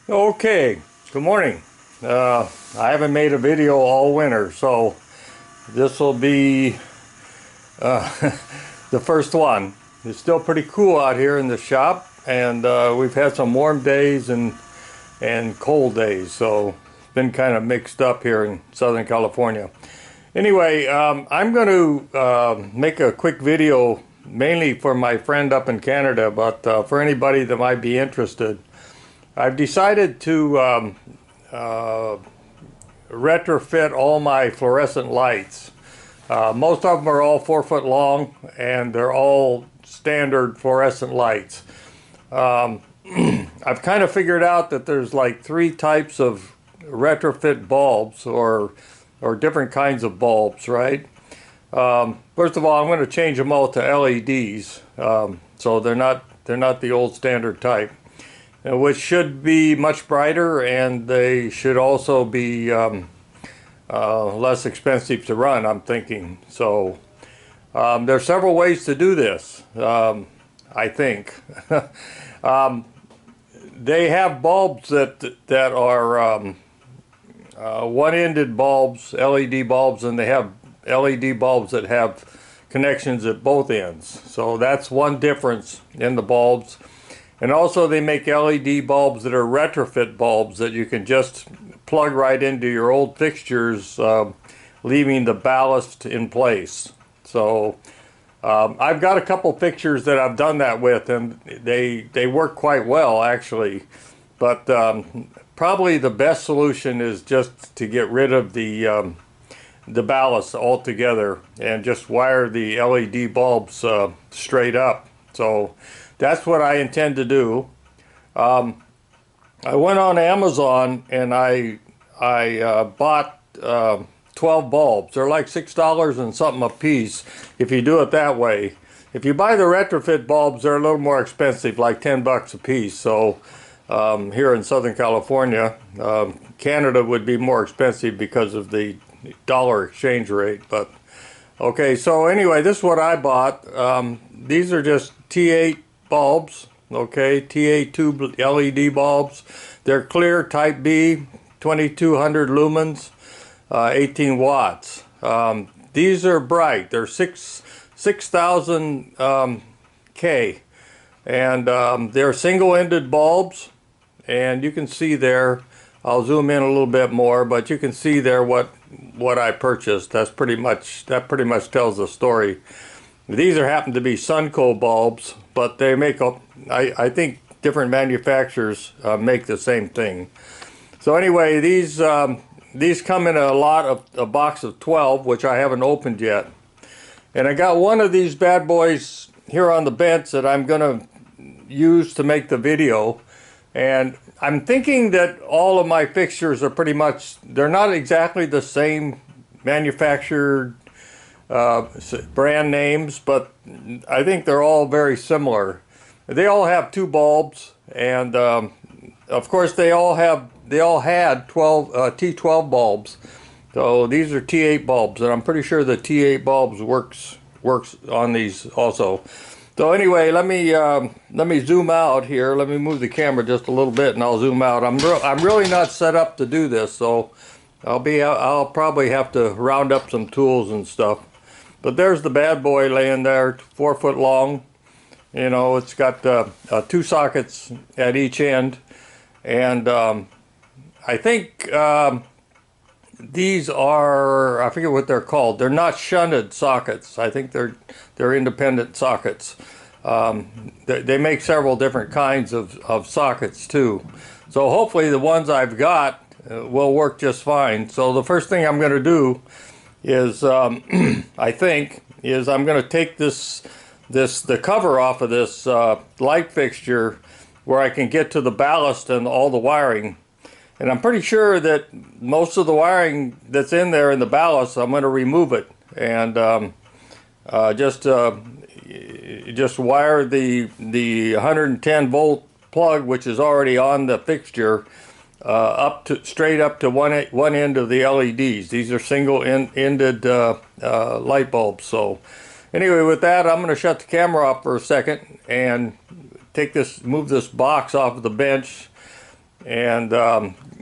Okay, good morning. I haven't made a video all winter, so this will be the first one. It's still pretty cool out here in the shop, and we've had some warm days and cold days, so it's been kind of mixed up here in Southern California. Anyway, I'm going to make a quick video mainly for my friend up in Canada, but for anybody that might be interested. I've decided to retrofit all my fluorescent lights. Most of them are all 4 foot long, and they're all standard fluorescent lights. I've kind of figured out that there's like 3 types of retrofit bulbs or different kinds of bulbs, right? First of all, I'm going to change them all to LEDs, so they're not the old standard type, which should be much brighter, and they should also be less expensive to run, I'm thinking. So there are several ways to do this, I think. They have bulbs that are one-ended bulbs, LED bulbs, and they have LED bulbs that have connections at both ends. So that's one difference in the bulbs. And also they make LED bulbs that are retrofit bulbs that you can just plug right into your old fixtures, leaving the ballast in place. So I've got a couple fixtures that I've done that with, and they work quite well actually. But probably the best solution is just to get rid of the ballast altogether and just wire the LED bulbs straight up. So that's what I intend to do. I went on Amazon and I bought 12 bulbs. They're like $6 and something a piece if you do it that way. If you buy the retrofit bulbs, they're a little more expensive, like 10 bucks a piece. So here in Southern California, Canada would be more expensive because of the dollar exchange rate. But okay, so anyway, this is what I bought. These are just T8 bulbs, okay, T8 tube LED bulbs. They're clear, type B, 2200 lumens, 18 watts. These are bright. They're 6,000 K, and they're single-ended bulbs, and you can see there. I'll zoom in a little bit more, but you can see there what I purchased. That pretty much tells the story. These happen to be Sunco bulbs, but they make I think different manufacturers make the same thing. So anyway, these come in a box of 12, which I haven't opened yet. And I got one of these bad boys here on the bench that I'm gonna use to make the video. And I'm thinking that all of my fixtures are pretty much, they're not exactly the same manufactured brand names, but I think they're all very similar. They all have 2 bulbs, and of course they all had 12 T12 bulbs. So these are T8 bulbs, and I'm pretty sure the T8 bulbs works on these also. So anyway, let me zoom out here. Let me move the camera just a little bit, and I'll zoom out. I'm really not set up to do this, so I'll probably have to round up some tools and stuff. But there's the bad boy laying there, 4 foot long. You know, it's got 2 sockets at each end, and I think these are, I forget what they're called. They're not shunted sockets. I think they're independent sockets. They make several different kinds of sockets too. So hopefully the ones I've got will work just fine. So the first thing I'm going to do is, I think, is I'm going to take the cover off of this light fixture where I can get to the ballast and all the wiring. And I'm pretty sure that most of the wiring that's in there in the ballast, I'm going to remove it and just wire the 110 volt plug, which is already on the fixture, straight up to one end of the LEDs. These are single-ended light bulbs. So anyway, with that, I'm going to shut the camera off for a second and move this box off of the bench. and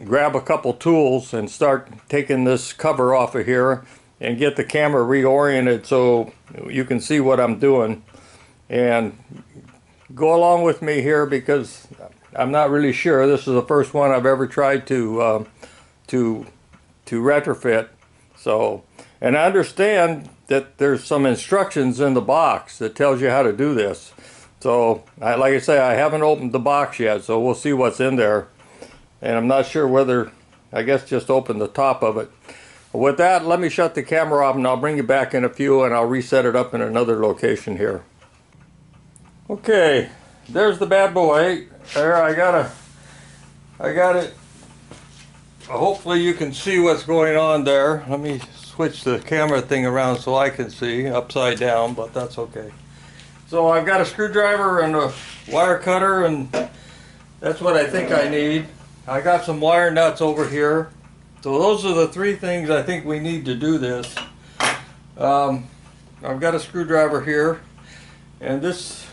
grab a couple tools and start taking this cover off of here and get the camera reoriented so you can see what I'm doing. And go along with me here because I'm not really sure. This is the first one I've ever tried to retrofit. So, and I understand that there's some instructions in the box that tells you how to do this. So, like I say, I haven't opened the box yet, so we'll see what's in there. And I'm not sure whether, I guess just open the top of it. With that, let me shut the camera off and I'll bring you back in a few and I'll reset it up in another location here. Okay, there's the bad boy. There, I got it. Hopefully you can see what's going on there. Let me switch the camera thing around so I can see upside down, but that's okay. So I've got a screwdriver and a wire cutter, and that's what I think I need. I got some wire nuts over here. So those are the three things I think we need to do this. I've got a screwdriver here, and this,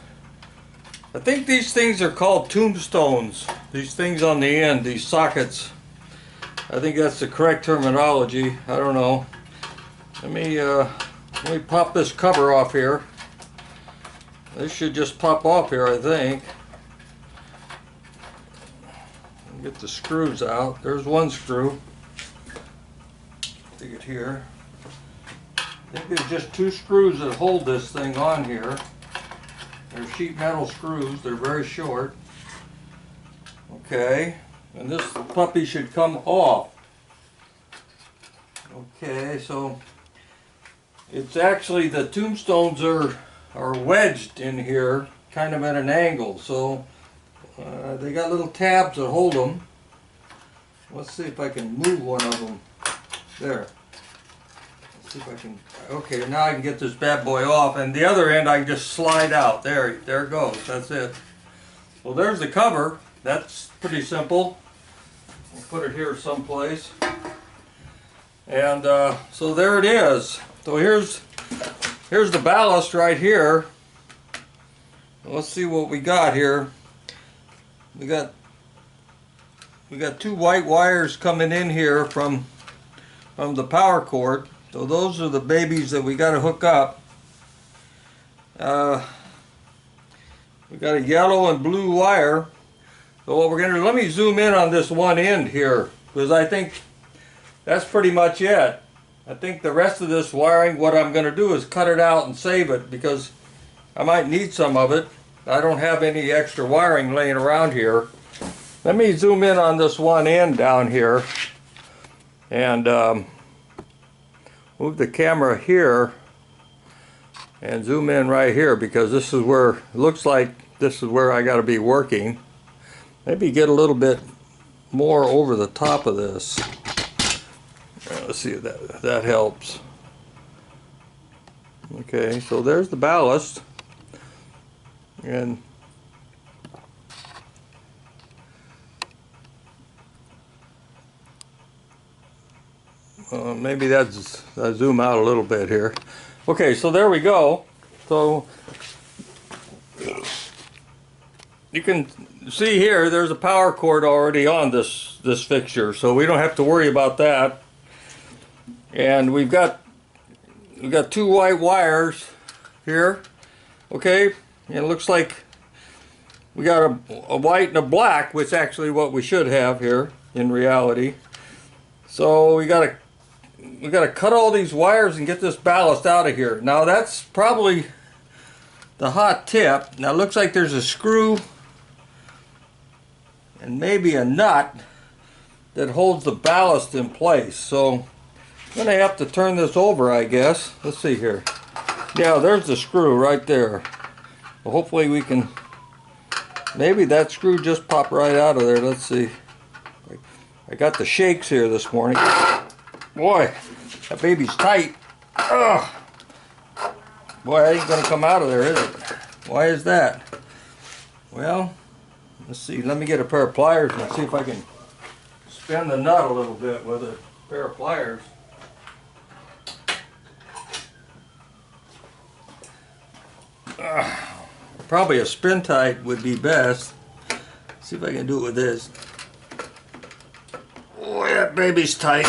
I think these things are called tombstones. These things on the end, these sockets. I think that's the correct terminology. I don't know. Let me pop this cover off here. This should just pop off here, I think. Get the screws out. There's one screw. Stick it here. I think there's just two screws that hold this thing on here. They're sheet metal screws. They're very short. Okay. And this puppy should come off. Okay, so it's actually, the tombstones are wedged in here, kind of at an angle. So they got little tabs that hold them. Let's see if I can move one of them. There. Let's see if I can. Okay, now I can get this bad boy off, and the other end I can just slide out. There it goes. That's it. Well, there's the cover. That's pretty simple. I'll put it here someplace. And so there it is. So here's the ballast right here. Let's see what we got here. We got two white wires coming in here from the power cord. So those are the babies that we got to hook up. We got a yellow and blue wire. So what we're going to do, let me zoom in on this one end here, because I think that's pretty much it. I think the rest of this wiring, what I'm going to do is cut it out and save it, because I might need some of it. I don't have any extra wiring laying around here. Let me zoom in on this one end down here and move the camera here and zoom in right here, because this is where, it looks like this is where I got to be working. Maybe get a little bit more over the top of this. Let's see if that helps. Okay, so there's the ballast. And maybe I zoom out a little bit here. Okay, so there we go. So you can see here, there's a power cord already on this fixture, so we don't have to worry about that. And we've got two white wires here. Okay, and it looks like we got a white and a black, which is actually what we should have here in reality. So we gotta cut all these wires and get this ballast out of here. Now that's probably the hot tip. Now it looks like there's a screw and maybe a nut that holds the ballast in place. So I'm gonna have to turn this over, I guess. Let's see here. Yeah, there's the screw right there. Well, hopefully we can, maybe that screw just popped right out of there. Let's see. I got the shakes here this morning. Boy, that baby's tight. Ugh. Boy, it ain't gonna come out of there, is it? Why is that? Well, let's see. Let me get a pair of pliers and see if I can spin the nut a little bit with a pair of pliers. Probably a spin tight would be best. See if I can do it with this. Boy, that baby's tight.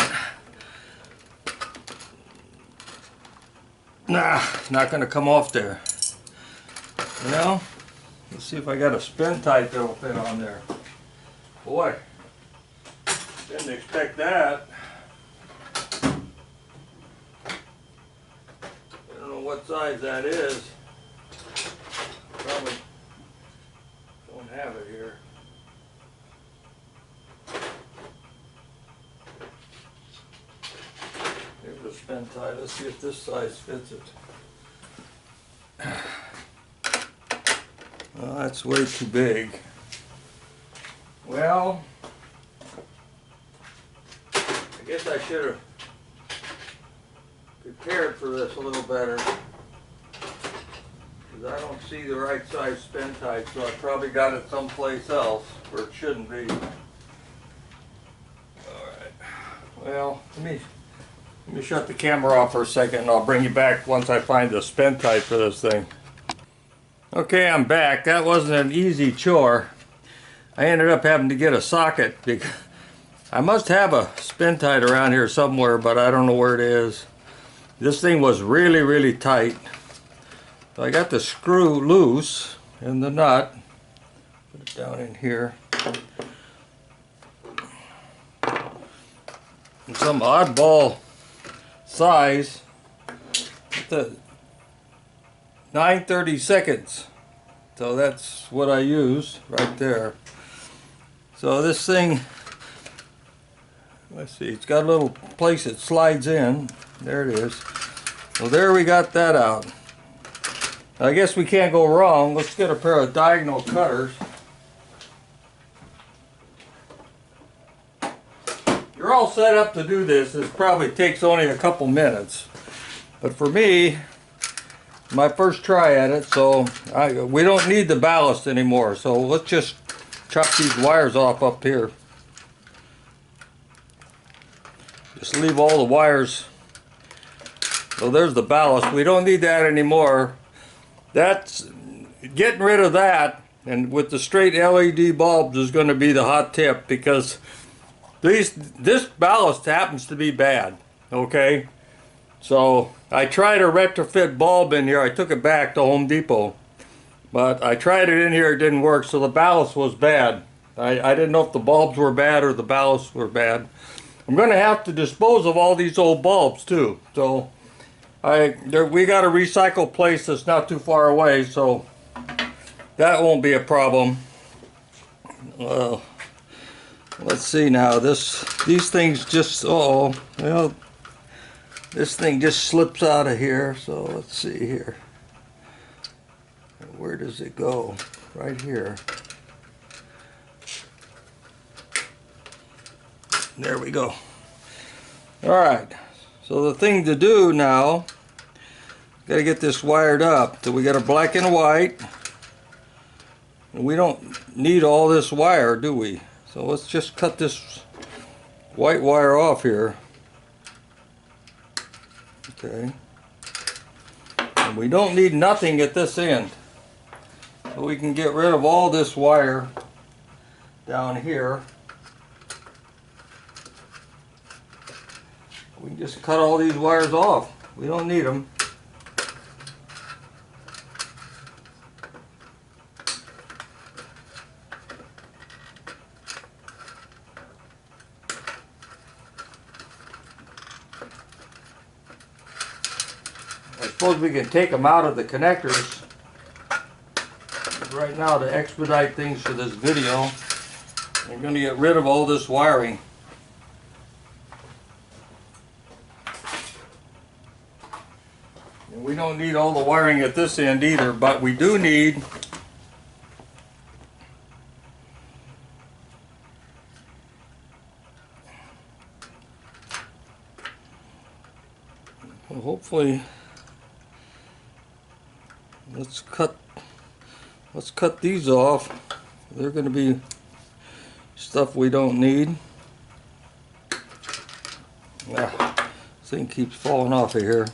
Nah, not gonna come off there. Well, let's see if I got a spin tight that'll fit on there. Boy, didn't expect that. I don't know what size that is. Probably don't have it here. Here's the spin tie. Let's see if this size fits it. Well, that's way too big. Well, I guess I should have prepared for this a little better, because I don't see the right size spin tie, so I probably got it someplace else where it shouldn't be. Alright, well, let me shut the camera off for a second and I'll bring you back once I find the spin tie for this thing. Okay, I'm back. That wasn't an easy chore. I ended up having to get a socket because I must have a spin tie around here somewhere, but I don't know where it is. This thing was really, really tight. So I got the screw loose and the nut. Put it down in here. And some oddball size. The 9/32. So that's what I used right there. So this thing, let's see, it's got a little place it slides in. There it is. So there we got that out. I guess we can't go wrong. Let's get a pair of diagonal cutters. You're all set up to do this. This probably takes only a couple minutes. But for me, my first try at it, so we don't need the ballast anymore. So let's just chop these wires off up here. Just leave all the wires. So there's the ballast. We don't need that anymore. That's getting rid of that, and with the straight LED bulbs is going to be the hot tip, because this ballast happens to be bad. Okay, so I tried a retrofit bulb in here. I took it back to Home Depot, but I tried it in here. It didn't work, so the ballast was bad. I didn't know if the bulbs were bad or the ballasts were bad. I'm going to have to dispose of all these old bulbs too. So we got a recycle place that's not too far away, so that won't be a problem. Well, let's see now. These things just, well, this thing just slips out of here. So let's see here. Where does it go? Right here. There we go. All right. So the thing to do now, got to get this wired up. So we got a black and white. And we don't need all this wire, do we? So let's just cut this white wire off here. Okay. And we don't need nothing at this end. So we can get rid of all this wire down here. We can just cut all these wires off. We don't need them. I suppose we can take them out of the connectors. Right now, to expedite things for this video, I'm going to get rid of all this wiring. And we don't need all the wiring at this end either, but we do need hopefully let's cut these off. They're going to be stuff we don't need. This thing keeps falling off of here.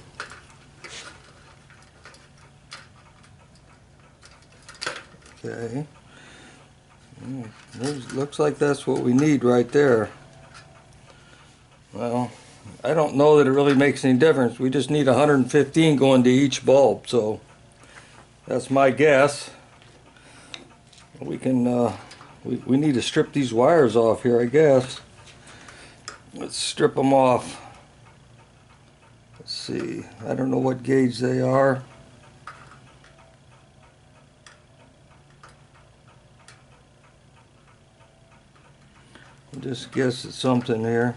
Okay. Looks like that's what we need right there. Well, I don't know that it really makes any difference. We just need 115 going to each bulb, so that's my guess. We can, we need to strip these wires off here, I guess. Let's strip them off. Let's see, I don't know what gauge they are. I'll just guess it's something here.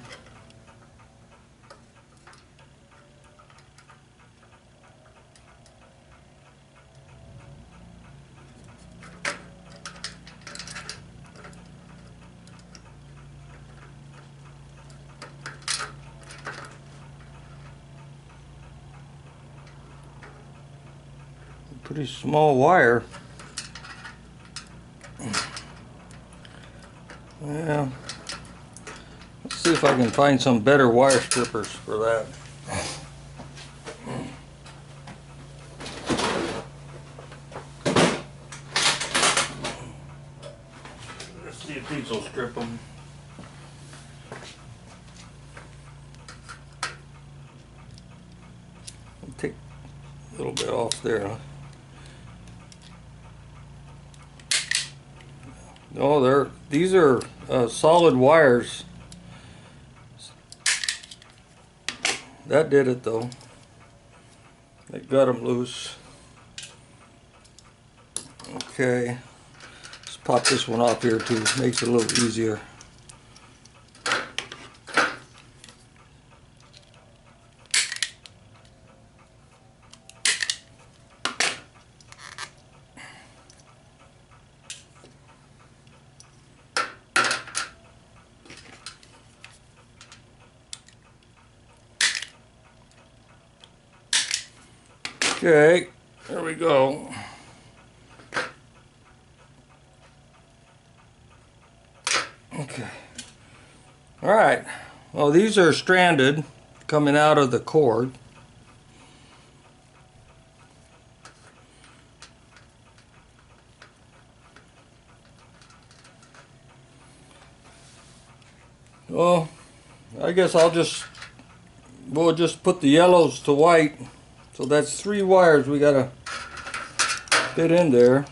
Pretty small wire. Yeah. Let's see if I can find some better wire strippers for that. Let's see if these will strip them. I'll take a little bit off there. No, these are solid wires. That did it though. It got them loose. Okay, let's pop this one off here too. Makes it a little easier. Okay, there we go. Okay. All right. Well, these are stranded coming out of the cord. Well, I guess we'll just put the yellows to white. So that's 3 wires we gotta fit in there.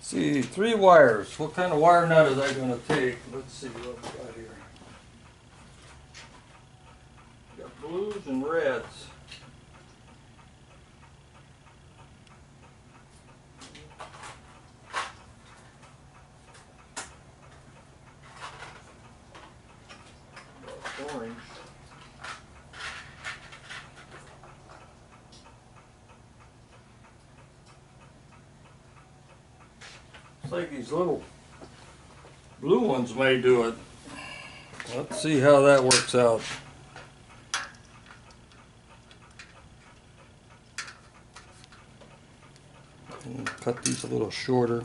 See, 3 wires. What kind of wire nut is that gonna take? Let's see what we got here. We got blues and reds. Orange. It's like these little blue ones may do it. Let's see how that works out. Cut these a little shorter.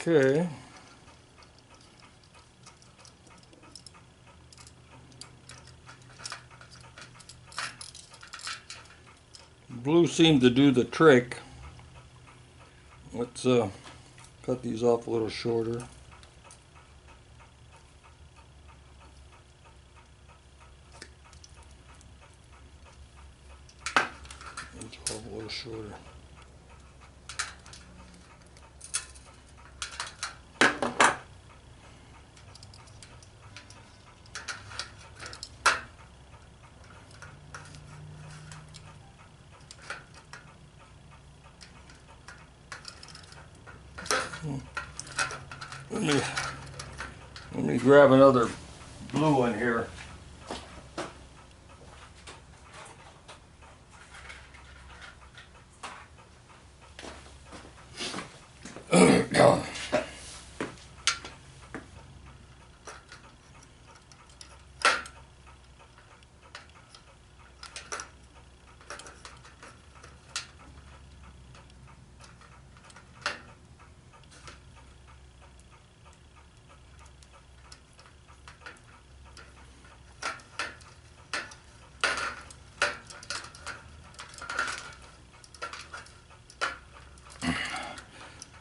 Okay. Blue seemed to do the trick. Let's cut these off a little shorter. These off a little shorter. Let me grab another blue one here.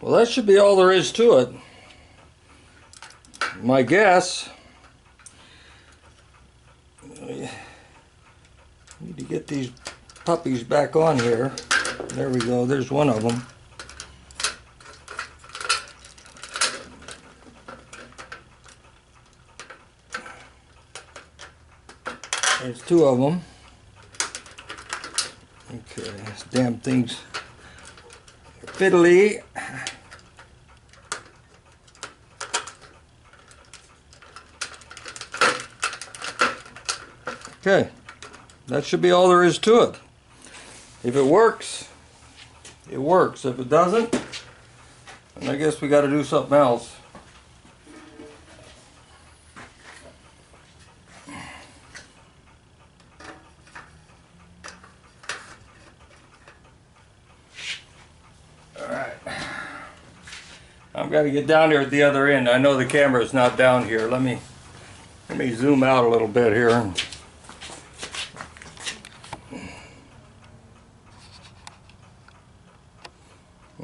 Well, that should be all there is to it. My guess. Need to get these puppies back on here. There we go. There's one of them. There's two of them. Okay, this damn thing's fiddly. Okay, that should be all there is to it. If it works, it works. If it doesn't, then I guess we got to do something else. Alright, I've got to get down here at the other end. I know the camera is not down here. Let me zoom out a little bit here.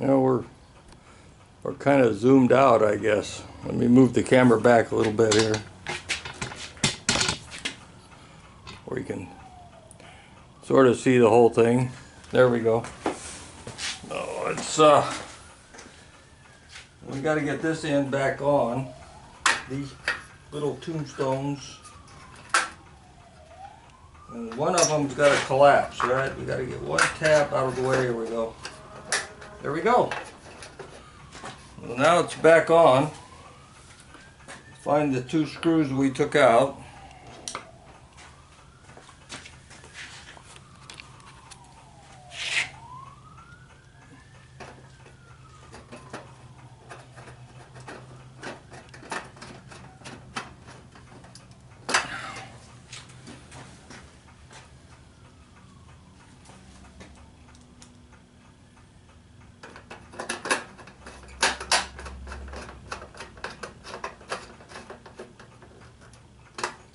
You know, we're kind of zoomed out, I guess. Let me move the camera back a little bit here, where you can sort of see the whole thing. There we go. Oh, it's we got to get this end back on. These little tombstones, and one of them's got to collapse, right? We got to get one tab out of the way. Here we go. There we go. Well, now it's back on. Find the two screws we took out.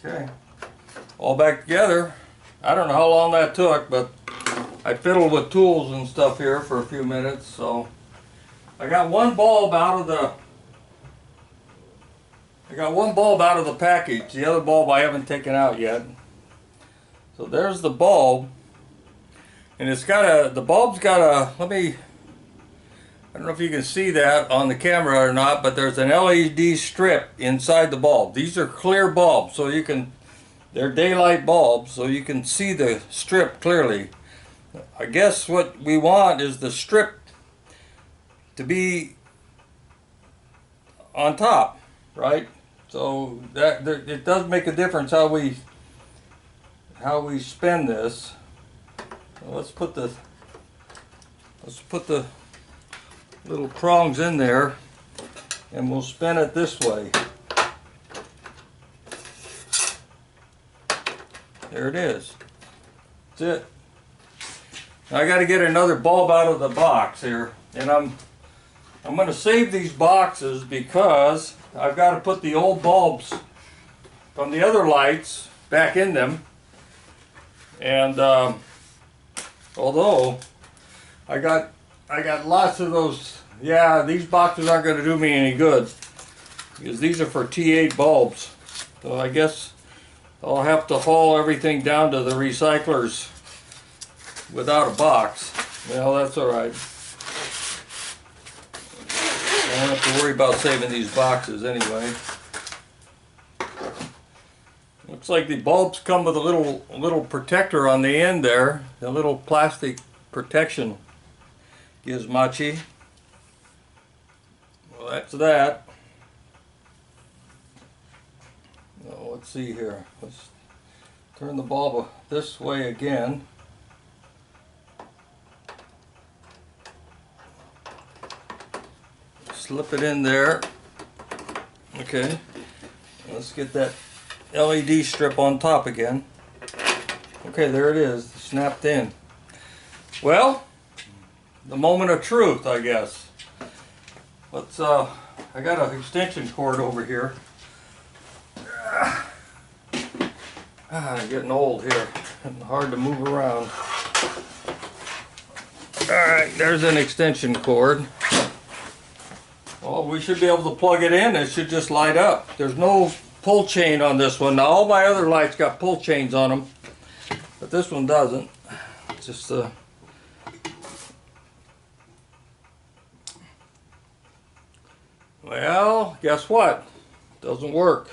Okay, all back together. I don't know how long that took, but I fiddled with tools and stuff here for a few minutes. So I got one bulb out of the package. The other bulb I haven't taken out yet. So there's the bulb, and it's got the bulb's got a, I don't know if you can see that on the camera or not, but there's an LED strip inside the bulb. These are clear bulbs, so they're daylight bulbs, so you can see the strip clearly. I guess what we want is the strip to be on top, right? So that it does make a difference how we spin this. So let's put the little prongs in there, and we'll spin it this way. There it is. That's it. Now I got to get another bulb out of the box here, and I'm going to save these boxes because I've got to put the old bulbs from the other lights back in them. And although I got lots of those. Yeah, these boxes aren't going to do me any good because these are for T8 bulbs. So I guess I'll have to haul everything down to the recyclers without a box. Well, that's all right. I don't have to worry about saving these boxes anyway. Looks like the bulbs come with a little protector on the end there, a little plastic protection gizmachi. Well, that's that. Now, let's see here. Let's turn the bulb this way again. Slip it in there. Okay. Let's get that LED strip on top again. Okay, there it is, snapped in. Well, the moment of truth, I guess. Let's I got an extension cord over here. I'm getting old here. Hard to move around. Alright, there's an extension cord. Well, we should be able to plug it in. It should just light up. There's no pull chain on this one. Now all my other lights got pull chains on them, but this one doesn't. It's just well, guess what? Doesn't work.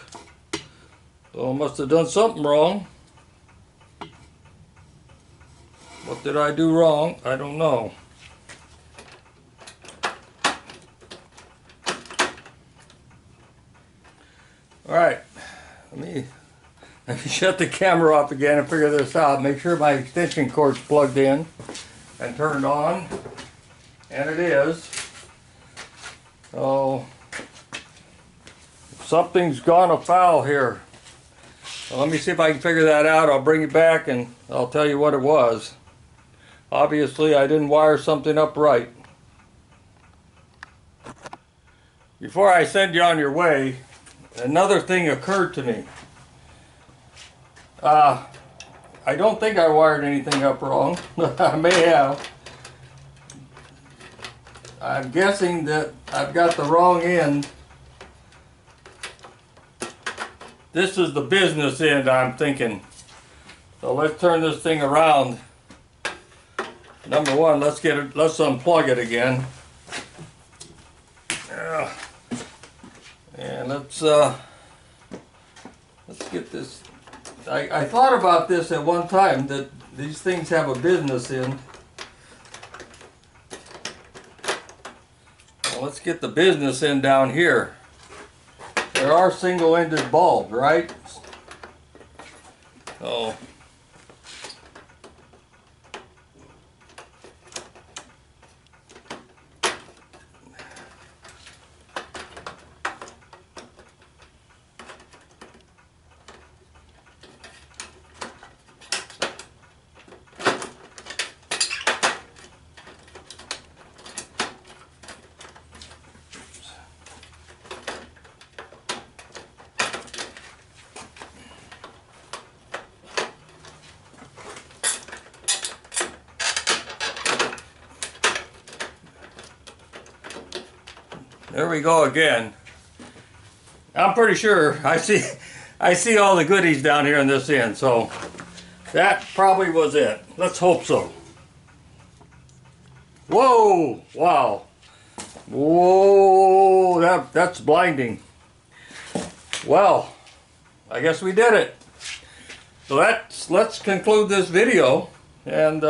So I must have done something wrong. What did I do wrong? I don't know. Alright, let me shut the camera off again and figure this out. Make sure my extension cord's plugged in and turned on. And it is. Oh, something's gone afoul here. Well, let me see if I can figure that out. I'll bring it back and I'll tell you what it was. Obviously, I didn't wire something up right. Before I send you on your way, another thing occurred to me. I don't think I wired anything up wrong. I may have. I'm guessing that I've got the wrong end. This is the business end, I'm thinking. So let's turn this thing around. Number one, let's unplug it again. And let's get this. I thought about this at one time, that these things have a business end. Well, let's get the business end down here. There are single-ended bulbs, right? Oh. There we go again. I'm pretty sure I see all the goodies down here in this end, so that probably was it. Let's hope so. Whoa! Wow! Whoa! That's blinding. Well, I guess we did it. So let's conclude this video, and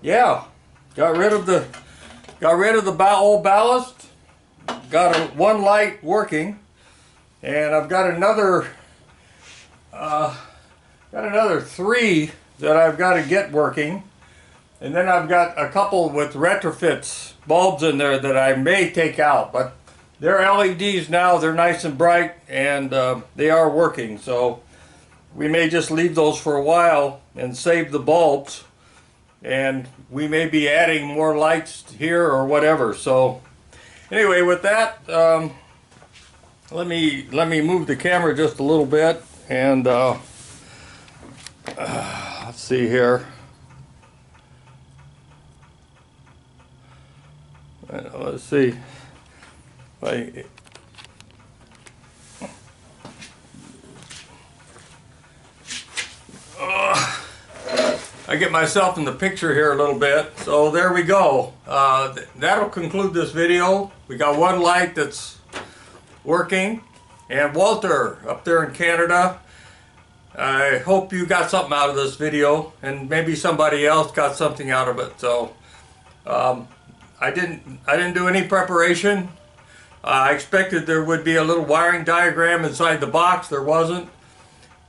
yeah, got rid of the old ballast, got one light working, and I've got another three that I've got to get working, and then I've got a couple with retrofits bulbs in there that I may take out, but they're LEDs now. They're nice and bright, and they are working, so we may just leave those for a while and save the bulbs. And we may be adding more lights here or whatever. So anyway, with that, let me move the camera just a little bit, and let's see here. Let's see. I get myself in the picture here a little bit. So there we go. That'll conclude this video. We got one light that's working. And Walter up there in Canada, I hope you got something out of this video, and maybe somebody else got something out of it. So I didn't do any preparation. I expected there would be a little wiring diagram inside the box. There wasn't.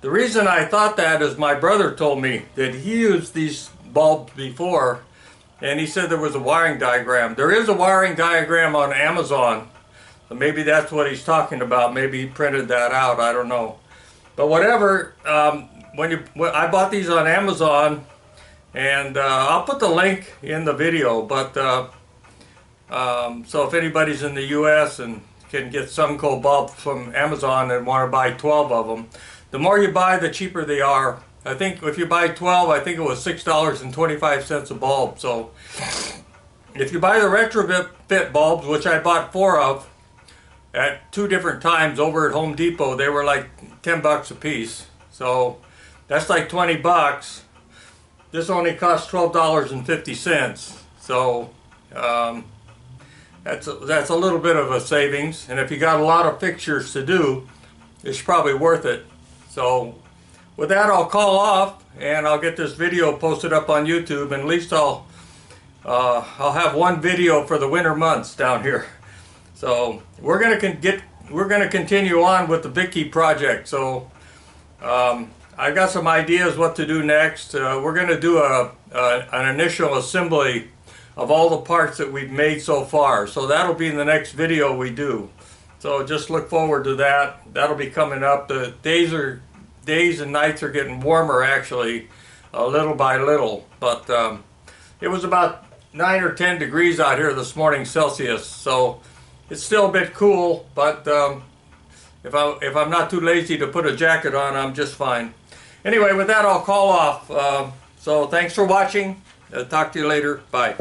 The reason I thought that is my brother told me that he used these bulbs before, and he said there was a wiring diagram. There is a wiring diagram on Amazon, so maybe that's what he's talking about. Maybe he printed that out, I don't know. But whatever, I bought these on Amazon, and I'll put the link in the video, but so if anybody's in the US and can get Sunco bulbs from Amazon and want to buy 12 of them, the more you buy, the cheaper they are. I think if you buy 12, I think it was $6.25 a bulb. So If you buy the retrofit bulbs, which I bought 4 of at 2 different times over at Home Depot, they were like 10 bucks a piece. So that's like 20 bucks. This only cost $12.50. So that's a little bit of a savings. And if you got a lot of fixtures to do, it's probably worth it. So with that, I'll call off and I'll get this video posted up on YouTube, and at least I'll have one video for the winter months down here. So we're gonna continue on with the Vicky project. So I've got some ideas what to do next. We're gonna do an initial assembly of all the parts that we've made so far. So that'll be in the next video we do. So just look forward to that. That'll be coming up. The days and nights are getting warmer, actually, little by little. But it was about 9 or 10 degrees out here this morning Celsius, so it's still a bit cool. But if I'm not too lazy to put a jacket on, I'm just fine. Anyway, with that, I'll call off. So thanks for watching. Talk to you later. Bye.